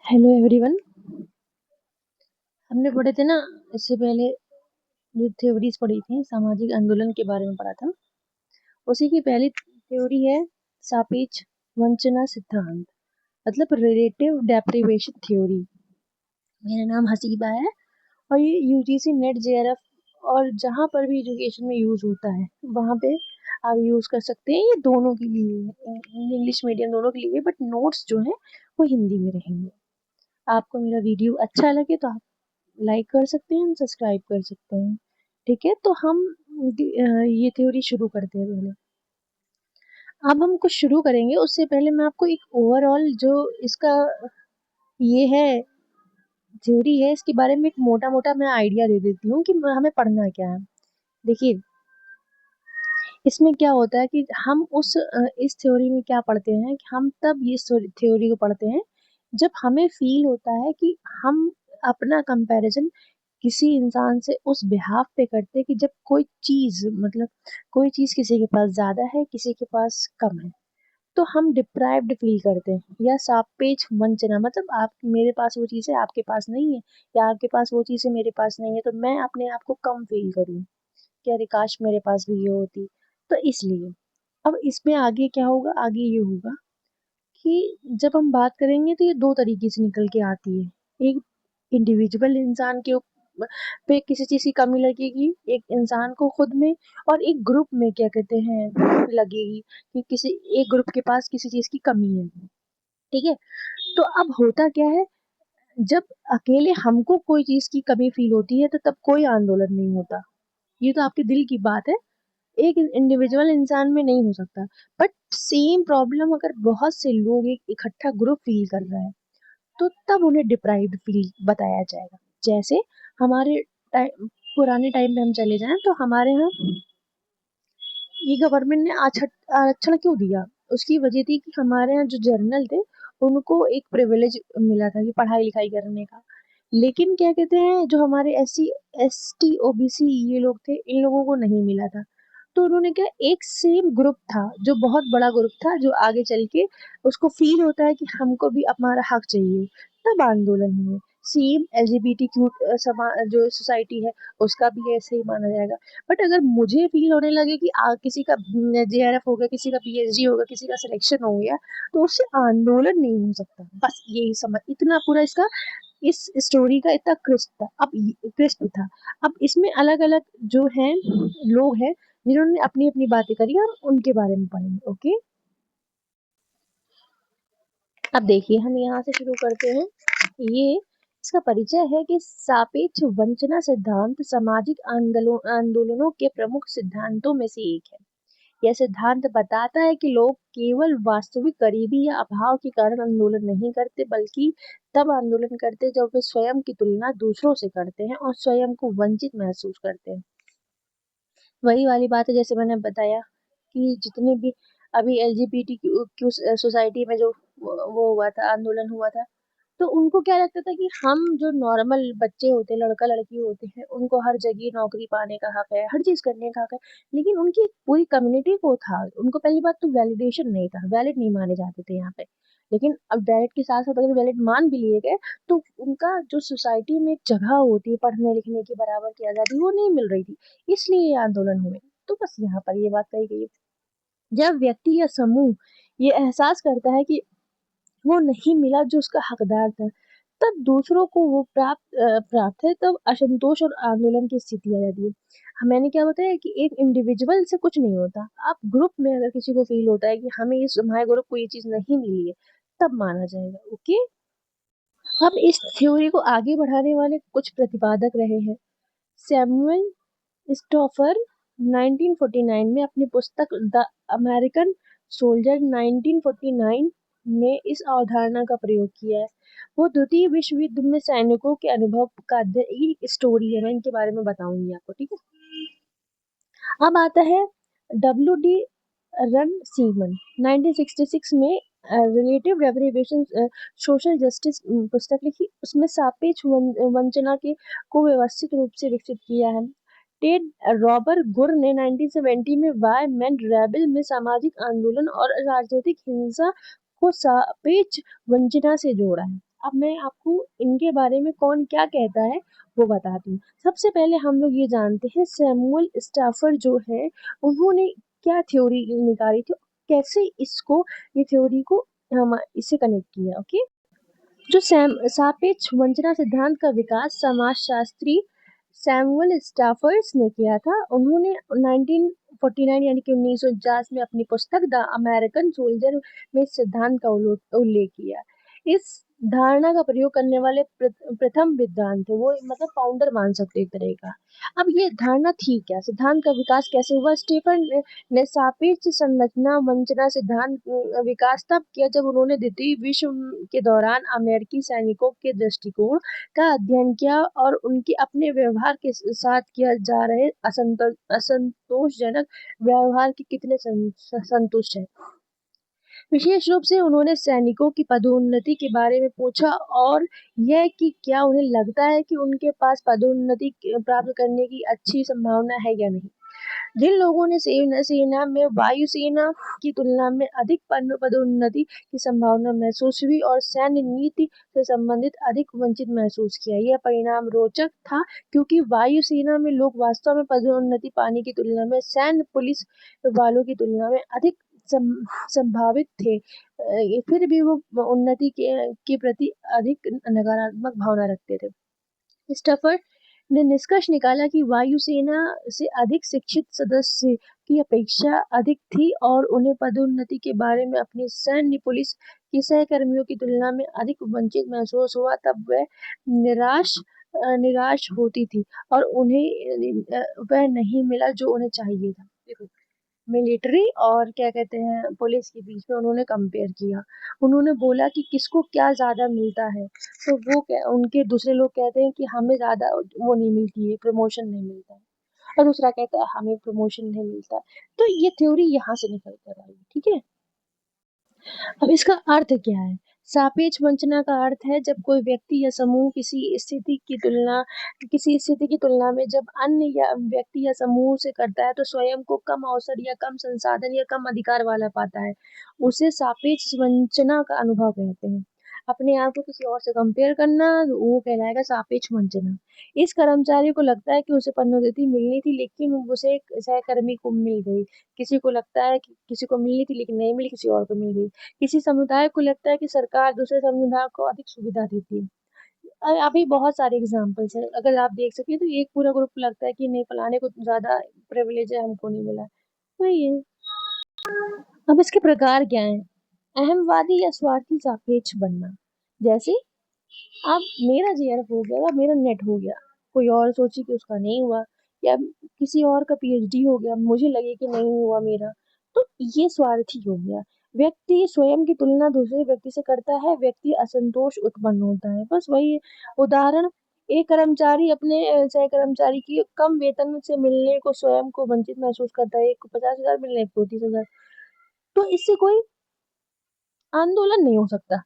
Hello everyone. हमने पढ़े थे ना, इससे पहले जो थ्योरीज पढ़ी थी सामाजिक आंदोलन के बारे में पढ़ा था। उसी की पहली थ्योरी है सापेक्ष वंचना सिद्धांत, मतलब रिलेटिव डेप्रिवेशन थ्योरी। मेरा नाम हसीबा है और ये यूजीसी नेट जेआरएफ और जहाँ पर भी एजुकेशन में यूज होता है वहाँ पे आप यूज कर सकते हैं। ये दोनों के लिए, इंग्लिश मीडियम दोनों के लिए, बट नोट्स जो है वो हिंदी में रहेंगे। आपको मेरा वीडियो अच्छा लगे तो आप लाइक कर सकते हैं, सब्सक्राइब कर सकते हैं। ठीक है, तो हम ये थ्योरी शुरू करते हैं। पहले अब हम कुछ शुरू करेंगे उससे पहले मैं आपको एक ओवरऑल जो इसका ये है थ्योरी है, इसके बारे में एक मोटा मोटा मैं आइडिया दे देती हूँ कि हमें पढ़ना क्या है। देखिए, इसमें क्या होता है कि हम इस थ्योरी में क्या पढ़ते हैं कि हम तब ये थ्योरी को पढ़ते हैं जब हमें फील होता है कि हम अपना कंपैरिजन किसी इंसान से उस बिहाफ पे करते कि जब कोई चीज, मतलब कोई चीज किसी के पास ज्यादा है किसी के पास कम है, तो हम डिप्राइव्ड फील करते हैं। या सापेक्ष वंचना, मतलब आप, मेरे पास वो चीज है आपके पास नहीं है, या आपके पास वो चीज है मेरे पास नहीं है, तो मैं अपने आप को कम फील करूँ कि अरे काश मेरे पास भी ये होती। तो इसलिए अब इसमें आगे क्या होगा, आगे ये होगा कि जब हम बात करेंगे तो ये दो तरीके से निकल के आती है। एक इंडिविजुअल इंसान के पे किसी चीज की कमी लगेगी, एक इंसान को खुद में, और एक ग्रुप में क्या कहते हैं लगेगी कि किसी एक ग्रुप के पास किसी चीज की कमी है। ठीक है, तो अब होता क्या है, जब अकेले हमको कोई चीज की कमी फील होती है तो तब कोई आंदोलन नहीं होता। ये तो आपके दिल की बात है, एक इंडिविजुअल इंसान में नहीं हो सकता। बट सेम प्रॉब्लम अगर बहुत से लोग एक इकट्ठा ग्रुप फील कर रहा है तो तब उन्हें डिप्राइव्ड फील बताया जाएगा। जैसे हमारे पुराने टाइम में हम चले जाएं तो हमारे यहाँ ये गवर्नमेंट ने आरक्षण क्यों दिया, उसकी वजह थी कि हमारे यहाँ जो जर्नल थे उनको एक प्रिविलेज मिला था कि पढ़ाई लिखाई करने का। लेकिन क्या कहते हैं, जो हमारे एस टी ओबीसी ये लोग थे, इन लोगों को नहीं मिला था। तो उन्होंने क्या, एक सेम ग्रुप था जो बहुत बड़ा ग्रुप था, जो आगे चल के उसको फील होता है कि हमको भी हमारा हक चाहिए, तब आंदोलन हुए। सेम एलजीबीटी क्यू जो सोसाइटी है उसका भी ऐसे ही माना जाएगा। बट अगर मुझे फील होने लगे कि किसी का जेआरएफ हो गया, किसी का पीएचडी होगा, किसी का सिलेक्शन हो गया, तो उससे आंदोलन नहीं हो सकता। बस यही समझ, इतना पूरा इसका, इस स्टोरी का इतना क्रिस्प था। क्रिस्प था। अब इसमें अलग अलग जो हैं लोग हैं जिन्होंने अपनी अपनी बातें करी, हम उनके बारे में पढ़ेंगे। ओके, अब देखिए हम यहाँ से शुरू करते हैं। ये इसका परिचय है कि सापेक्ष वंचना सिद्धांत सामाजिक आंदोलनों के प्रमुख सिद्धांतों में से एक है। यह सिद्धांत बताता है कि लोग केवल वास्तविक गरीबी या अभाव के कारण आंदोलन नहीं करते, बल्कि तब आंदोलन करते जब वे स्वयं की तुलना दूसरों से करते हैं और स्वयं को वंचित महसूस करते हैं। वही वाली बात है जैसे मैंने बताया कि जितने भी अभी एलजीबीटी क्यू सोसाइटी में जो वो हुआ था, आंदोलन हुआ था, तो उनको क्या लगता था कि हम जो नॉर्मल बच्चे होते हैं, लड़का लड़की होते हैं, उनको हर जगह नौकरी पाने का हक है, हर चीज करने का हक है। लेकिन उनकी पूरी कम्युनिटी को था, उनको पहली बात तो वैलिडेशन नहीं था, वैलिड नहीं माने जाते थे यहाँ पे। लेकिन अब वैलिड के साथ साथ अगर वैलिड मान भी लिए गए तो उनका जो सोसाइटी में एक जगह होती है पढ़ने लिखने की, बराबर की आजादी, वो नहीं मिल रही थी। इसलिए ये आंदोलन हुए। तो बस यहाँ पर ये बात कही गई है। जब व्यक्ति या समूह ये एहसास करता है कि वो नहीं मिला जो उसका हकदार था, तब दूसरों को वो प्राप्त है, तब असंतोष और आंदोलन की स्थिति आ जाती है। मैंने क्या बताया कि एक इंडिविजुअल से कुछ नहीं होता, आप ग्रुप में अगर किसी को फील होता है कि हमें इस हमारे ग्रुप को ये चीज नहीं मिली है, तब माना जाएगा। ओके, अब इस थ्योरी को आगे बढ़ाने वाले कुछ प्रतिपादक रहे हैं। सैमुअल स्टोफर 1949 में अपनी पुस्तक द अमेरिकन सोल्जर 1949 में इस अवधारणा का प्रयोग किया है। वो द्वितीय विश्व युद्ध में सैनिकों के अनुभव का एक स्टोरी है, मैं इनके बारे में बताऊंगी आपको। ठीक है, अब आता है डब्ल्यू डी रन सीमन 1966 में रिलेटिव डेप्रिवेशन सोशल जस्टिस पुस्तक लिखी। उसमें सापेक्ष वंचना के को व्यवस्थित रूप से विकसित किया है। टेड रॉबर गुर ने 1970 में वाई मैन रेबल में सामाजिक आंदोलन और राजनीतिक हिंसा को सापेक्ष वंचना से जोड़ा है। अब मैं आपको इनके बारे में कौन क्या कहता है वो बताती हूँ। सबसे पहले हम लोग ये जानते हैं सैमुअल स्टाफर जो है उन्होंने क्या थ्योरी निकाली थी, कैसे इसको ये थ्योरी को हम इससे कनेक्ट किया। ओके, जो सापेक्ष वंचना सिद्धांत का विकास समाजशास्त्री सैमुअल स्टाफर्स ने किया था। उन्होंने 1949 यानी कि 1949 में अपनी पुस्तक द अमेरिकन सोल्जर में इस सिद्धांत का उल्लेख किया। इस धारणा का प्रयोग करने वाले प्रथम विद्वान थे, वो मतलब फाउंडर मान सकते एक तरह का। अब ये धारणा थी क्या, सिद्धांत का विकास कैसे हुआ? स्टीफन ने सापेक्ष संरचना वंचना सिद्धांत विकास तब किया जब उन्होंने द्वितीय विश्व के दौरान अमेरिकी सैनिकों के दृष्टिकोण का अध्ययन किया और उनके अपने व्यवहार के साथ किया जा रहे असंतोषजनक व्यवहार के कितने संतुष्ट है। विशेष रूप से उन्होंने सैनिकों की पदोन्नति के बारे में पूछा और यह कि क्या उन्हें लगता है कि उनके पास पदोन्नति प्राप्त करने की अच्छी संभावना है या नहीं। जिन लोगों ने सेना में वायुसेना की तुलना में अधिक पदोन्नति की संभावना महसूस हुई और सैन्य नीति से संबंधित अधिक वंचित महसूस किया। यह परिणाम रोचक था क्योंकि वायुसेना में लोग वास्तव में पदोन्नति पाने की तुलना में सैन्य पुलिस वालों की तुलना में अधिक संभावित थे, फिर भी वो उन्नति के प्रति अधिक नकारात्मक भावना रखते थे। स्टफर ने निष्कर्ष निकाला कि वायुसेना से अधिक शिक्षित सदस्य की अपेक्षा अधिक थी और उन्हें पदोन्नति के बारे में अपनी सैन्य पुलिस के सहकर्मियों की तुलना में अधिक वंचित महसूस हुआ। तब वह निराश होती थी और उन्हें वह नहीं मिला जो उन्हें चाहिए था। देखो, मिलिट्री और क्या कहते हैं पुलिस के बीच में उन्होंने कंपेयर किया। उन्होंने बोला कि किसको क्या ज़्यादा मिलता है, तो वो उनके दूसरे लोग कहते हैं कि हमें ज़्यादा वो नहीं मिलती है, प्रमोशन नहीं मिलता है, और दूसरा कहता है हमें प्रमोशन नहीं मिलता। तो ये थ्योरी यहाँ से निकल कर आई, ठीक है। अब इसका अर्थ क्या है? सापेक्ष वंचना का अर्थ है जब कोई व्यक्ति या समूह किसी स्थिति की तुलना में जब अन्य या व्यक्ति या समूह से करता है तो स्वयं को कम अवसर या कम संसाधन या कम अधिकार वाला पाता है, उसे सापेक्ष वंचना का अनुभव कहते हैं। अपने आप को किसी और से कंपेयर करना वो कहलाएगा सापेक्ष वंचना। इस कर्मचारी को लगता है कि उसे पदोन्नति मिलनी थी लेकिन उसे एक सहकर्मी को मिल गई। किसी को लगता है कि किसी को मिलनी थी लेकिन नहीं मिली, किसी और को मिल गई। किसी समुदाय को लगता है कि सरकार दूसरे समुदाय को अधिक सुविधा देती है। अभी बहुत सारे एग्जाम्पल्स हैं, अगर आप देख सके तो एक पूरा ग्रुप लगता है कि नहीं फलाने को ज्यादा प्रिविलेज है, हमको नहीं मिला। वही है। अब इसके प्रकार क्या है? अहमवादी या स्वार्थी सापेक्ष बनना। जैसे अब मेरा जेआरएफ हो गया, मेरा नेट हो गया, कोई और सोचे कि उसका नहीं हुआ, या किसी और का पीएचडी हो गया, मुझे लगे कि नहीं हुआ मेरा, तो ये स्वार्थी हो गया। व्यक्ति स्वयं की तुलना दूसरे व्यक्ति से करता है, व्यक्ति असंतोष उत्पन्न होता है, बस वही है। उदाहरण, एक कर्मचारी अपने सहकर्मचारी की कम वेतन से मिलने को स्वयं को वंचित महसूस करता है। एक को 50,000 मिलने, एक को 30,000, तो इससे कोई आंदोलन नहीं हो सकता।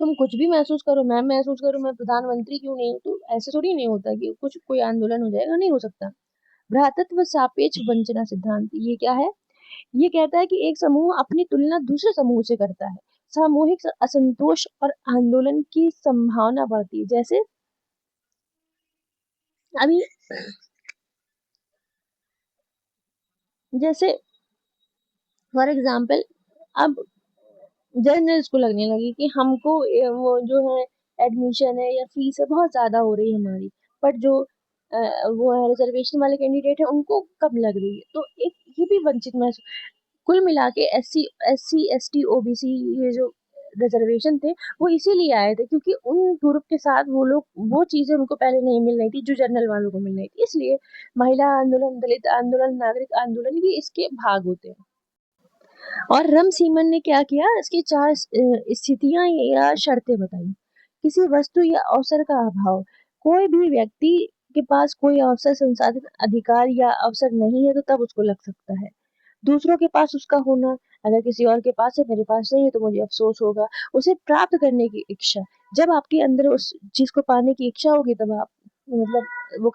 तुम कुछ भी महसूस करो, मैं महसूस करूं मैं प्रधानमंत्री क्यों नहीं हूं, तो ऐसे थोड़ी नहीं होता कि कुछ कोई आंदोलन हो जाएगा, नहीं हो सकता। भ्रातृत्व सापेक्ष वंचना सिद्धांत ये क्या है? ये कहता है कि एक समूह अपनी तुलना दूसरे समूह से करता है, सामूहिक असंतोष और आंदोलन की संभावना बढ़ती है। अभी जैसे फॉर एग्जाम्पल, अब जर्नल्स को लगने लगी कि हमको वो जो है एडमिशन है या फीस है बहुत ज्यादा हो रही है हमारी, बट जो वो है रिजर्वेशन वाले कैंडिडेट है उनको कम लग रही है, तो एक ये भी वंचित महसूस। कुल मिला के एस सी, ओबीसी ये जो रिजर्वेशन थे वो इसीलिए आए थे क्योंकि उन ग्रुप के साथ वो लोग वो चीजें उनको पहले नहीं मिल रही थी जो जनरल वालों को मिल रही थी, इसलिए महिला आंदोलन, दलित आंदोलन, नागरिक आंदोलन ये इसके भाग होते हैं। और रम सीमन ने क्या किया, इसकी 4 स्थितियां या शर्तें बताई। किसी वस्तु या अवसर का अभाव, कोई भी व्यक्ति के पास कोई अवसर, संसाधन, अधिकार या अवसर नहीं है तो तब उसको लग सकता है। दूसरों के पास उसका होना, अगर किसी और के पास है मेरे पास नहीं है तो मुझे अफसोस होगा। उसे प्राप्त करने की इच्छा, जब आपके अंदर उस चीज को पाने की इच्छा होगी तब आप मतलब वो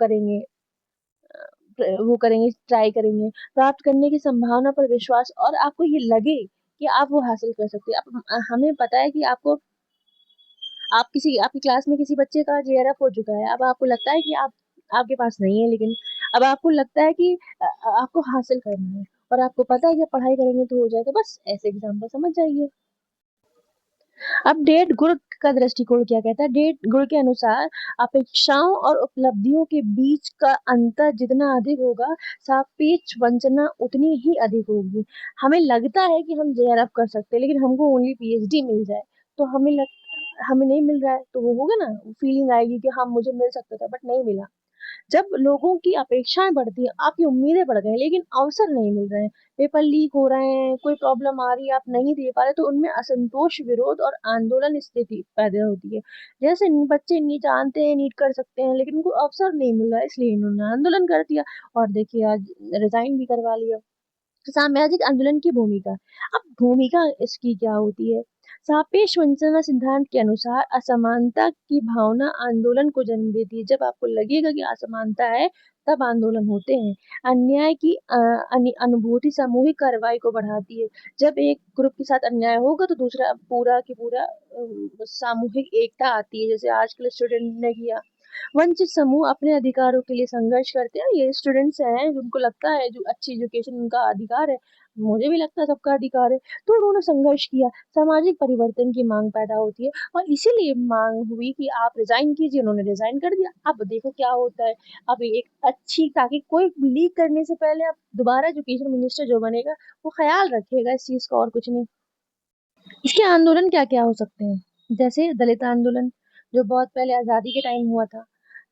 करेंगे, ट्राई करेंगे। प्राप्त करने की संभावना पर विश्वास, और आपको ये लगे कि आप वो हासिल कर सकते हैं। हमें पता है कि आपको आपकी क्लास में किसी बच्चे का जेआरएफ हो चुका है, अब आपको लगता है कि आपके पास नहीं है, लेकिन अब आपको लगता है कि आपको हासिल करना है और आपको पता है कि पढ़ाई करेंगे तो हो जाएगा। बस ऐसे एग्जाम्पल समझ जाइए। अब डेट गुण का दृष्टिकोण क्या कहता है? डेट गुण के अनुसार अपेक्षाओं और उपलब्धियों के बीच का अंतर जितना अधिक होगा, सापेक्ष वंचना उतनी ही अधिक होगी। हमें लगता है कि हम जेआरएफ कर सकते हैं, लेकिन हमको ओनली पीएचडी मिल जाए, तो हमें नहीं मिल रहा है, तो वो होगा ना, फीलिंग आएगी कि हाँ मुझे मिल सकता था बट नहीं मिला। जब लोगों की अपेक्षाएं बढ़ती है, आपकी उम्मीदें बढ़ गई, लेकिन अवसर नहीं मिल रहे हैं, पेपर लीक हो रहे हैं, कोई प्रॉब्लम आ रही है, आप नहीं दे पा रहे, तो उनमें असंतोष, विरोध और आंदोलन स्थिति पैदा होती है। जैसे बच्चे नीट जानते हैं, नीट कर सकते हैं, लेकिन उनको अवसर नहीं मिल रहा है, इसलिए इन्होंने आंदोलन कर दिया और देखिए आज रिजाइन भी करवा लिया। सामाजिक आंदोलन की भूमिका। अब भूमिका इसकी क्या होती है? सापेक्ष वंचना सिद्धांत के अनुसार असमानता की भावना आंदोलन को जन्म देती है। जब आपको लगेगा कि असमानता है, तब आंदोलन होते हैं। अन्याय की अनुभूति सामूहिक कार्रवाई को बढ़ाती है। जब एक ग्रुप के साथ अन्याय होगा तो दूसरा पूरा की पूरा सामूहिक एकता आती है, जैसे आजकल स्टूडेंट ने किया। वंचित समूह अपने अधिकारों के लिए संघर्ष करते हैं। ये स्टूडेंट्स हैं जिनको लगता है जो अच्छी एजुकेशन उनका अधिकार है, मुझे भी लगता है सबका अधिकार है, तो उन्होंने संघर्ष किया। सामाजिक परिवर्तन की मांग पैदा होती है और इसीलिए मांग हुई कि आप रिजाइन कीजिए, उन्होंने रिजाइन कर दिया। अब देखो क्या होता है। अब एक अच्छी, ताकि कोई लीक करने से पहले अब दोबारा एजुकेशन मिनिस्टर जो बनेगा वो ख्याल रखेगा इस चीज का, और कुछ नहीं। इसके आंदोलन क्या क्या हो सकते हैं? जैसे दलित आंदोलन, जो बहुत पहले आजादी के टाइम हुआ था।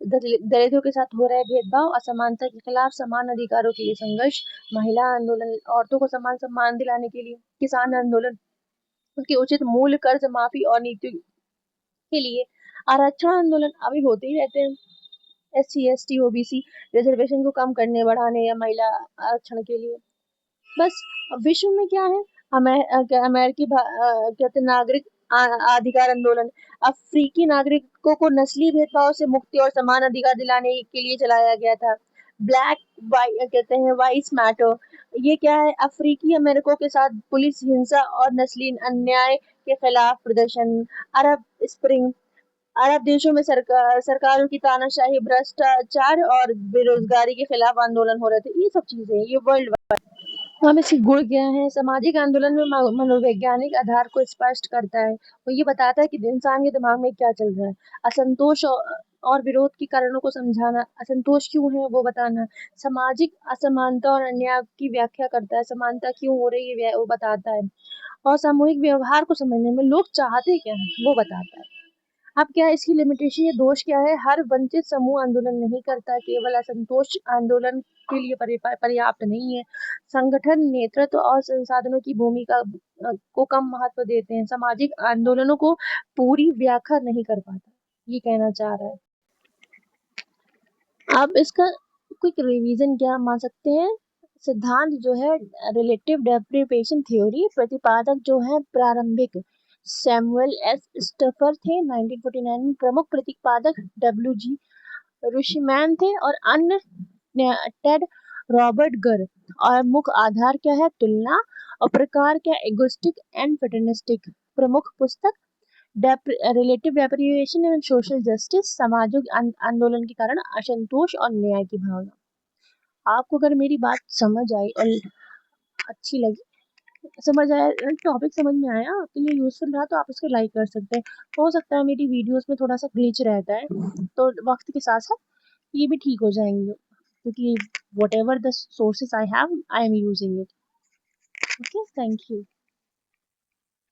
दलितों के साथ हो रहे भेदभाव, असमानता के खिलाफ समान अधिकारों के लिए संघर्ष। महिला आंदोलन, औरतों को समान सम्मान दिलाने के लिए। किसान आंदोलन, उनके उचित मूल्य, कर्ज माफी और नीति के लिए। आरक्षण आंदोलन अभी होते ही रहते हैं, SC ST OBC रिजर्वेशन को कम करने, बढ़ाने या महिला आरक्षण के लिए। बस विश्व में क्या है, अमेरिकी कहते नागरिक अधिकार आंदोलन, अफ्रीकी नागरिकों को नस्ली भेदभाव से मुक्ति और समान अधिकार दिलाने के लिए चलाया गया था। ब्लैक कहते हैं वाइस मैटर, ये क्या है, अफ्रीकी अमेरिकों के साथ पुलिस हिंसा और नस्ली अन्याय के खिलाफ प्रदर्शन। अरब स्प्रिंग, अरब देशों में सरकारों की तानाशाही, भ्रष्टाचार और बेरोजगारी के खिलाफ आंदोलन हो रहे थे। ये सब चीजें, ये वर्ल्ड। हम इसके गुण क्या है? सामाजिक आंदोलन में मनोवैज्ञानिक आधार को स्पष्ट करता है। वो ये बताता है कि इंसान के दिमाग में क्या चल रहा है। असंतोष और विरोध के कारणों को समझाना, असंतोष क्यों है वो बताना। सामाजिक असमानता और अन्याय की व्याख्या करता है, समानता क्यों हो रही है वो बताता है। और सामूहिक व्यवहार को समझने में लोग चाहते क्या है वो बताता है। अब क्या है इसकी लिमिटेशन या दोष क्या है? हर वंचित समूह आंदोलन नहीं करता, केवल असंतोष आंदोलन के लिए पर्याप्त नहीं है। संगठन, नेतृत्व और संसाधनों की भूमिका को कम महत्व देते हैं। सामाजिक आंदोलनों को पूरी व्याख्या नहीं कर पाता, ये कहना चाह रहा है। अब इसका क्विक रिवीजन क्या मान सकते हैं? सिद्धांत जो है रिलेटिव डेप्रिवेशन थ्योरी, प्रतिपादक जो है प्रारंभिक सैमुअल एस स्टफर थे 1949 में, प्रमुख प्रतिपादक WG रुशिमैन थे और अन्य टेड रॉबर्ट गर। और मुख्य आधार क्या है? तुलना। और प्रकार क्या? Egoistic and fraternalistic. प्रमुख पुस्तक relative deprivation and social justice, सामाजिक आंदोलन के कारण असंतोष और न्याय की भावना। आपको अगर मेरी बात समझ आई और अच्छी लगी, समझ आया, टॉपिक समझ में आया, आपके लिए यूजफुल रहा, तो आप इसको लाइक कर सकते हैं। हो सकता है मेरी वीडियोस में थोड़ा सा ग्लिच रहता है, तो वक्त के साथ साथ ये भी ठीक हो जाएंगे, क्योंकि whatever the sources I have, I am using it. Okay, thank you.